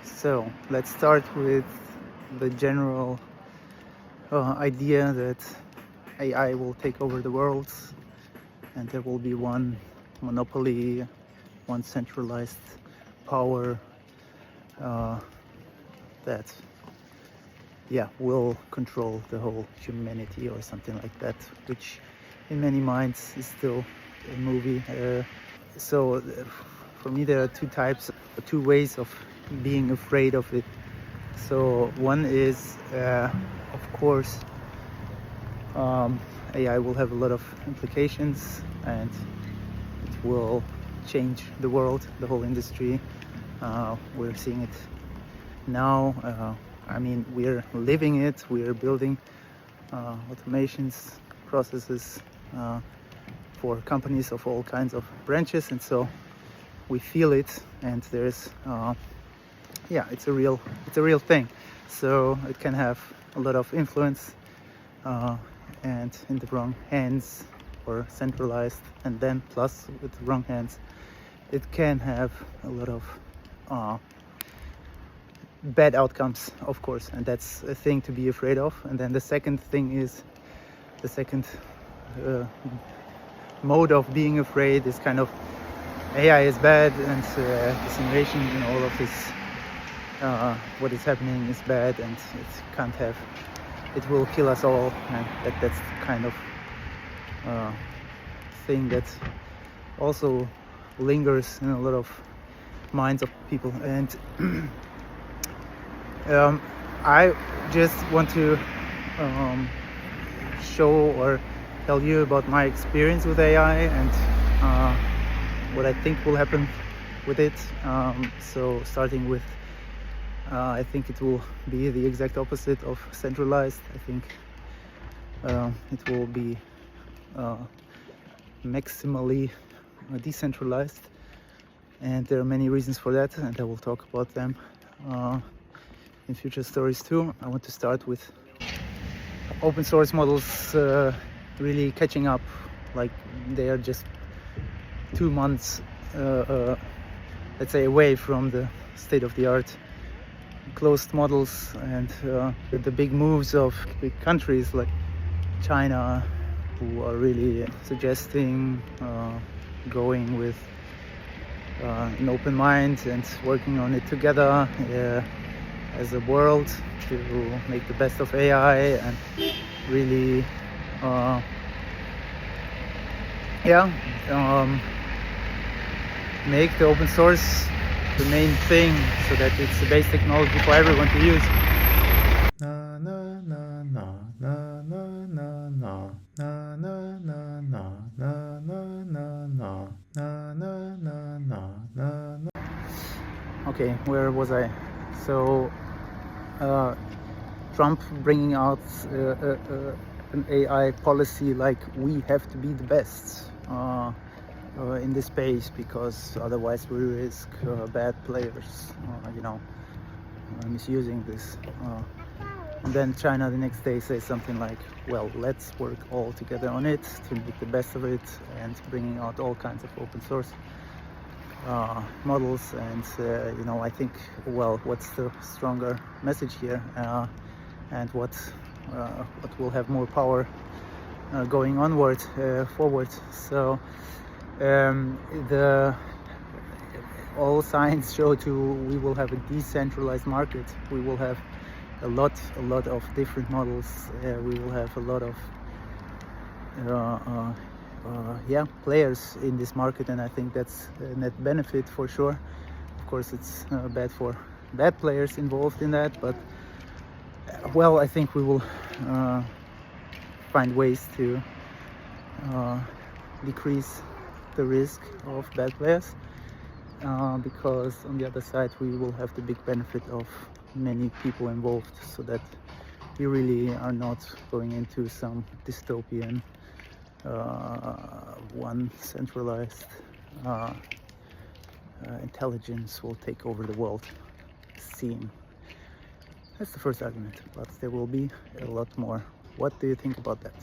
So let's start with the general idea that AI will take over the world and there will be one monopoly, one centralized power that will control the whole humanity or something like that, which in many minds is still a movie. So for me there are two ways of being afraid of it. So one is of course AI will have a lot of implications and it will change the world, the whole industry. We're seeing it now. We're living it. We're building automations, processes for companies of all kinds of branches, and so we feel it. And there's, it's a real thing. So it can have a lot of influence, and in the wrong hands or centralized, and then plus with the wrong hands, it can have a lot of bad outcomes, of course, and that's a thing to be afraid of. And then the second mode of being afraid is kind of AI is bad and this innovation and all of this what is happening is bad and it will kill us all, and that's the kind of thing that also lingers in a lot of minds of people. And I just want to show or tell you about my experience with AI and what I think will happen with it. So starting with I think it will be the exact opposite of centralized. I think it will be maximally decentralized, and there are many reasons for that, and I will talk about them in future stories too. I want to start with open source models really catching up. Like they are just 2 months let's say away from the state of the art closed models, and the big moves of big countries like China, who are really suggesting going with an open mind and working on it together as a world to make the best of AI and really make the open source the main thing so that it's the base technology for everyone to use. Okay, where was I? So Trump bringing out an AI policy like we have to be the best in this space because otherwise we risk bad players misusing this, and then China the next day says something like, well, let's work all together on it to make the best of it, and bringing out all kinds of open source models. And I think, well, what's the stronger message here, and what will have more power going onward, forward? So all signs show we will have a decentralized market. We will have a lot of different models. We will have a lot of players in this market, and I think that's a net benefit for sure. Of course, it's bad for bad players involved in that, but well, I think we will find ways to decrease the risk of bad players, because on the other side we will have the big benefit of many people involved, so that we really are not going into some dystopian one centralized intelligence will take over the world scene. That's the first argument, but there will be a lot more. What do you think about that?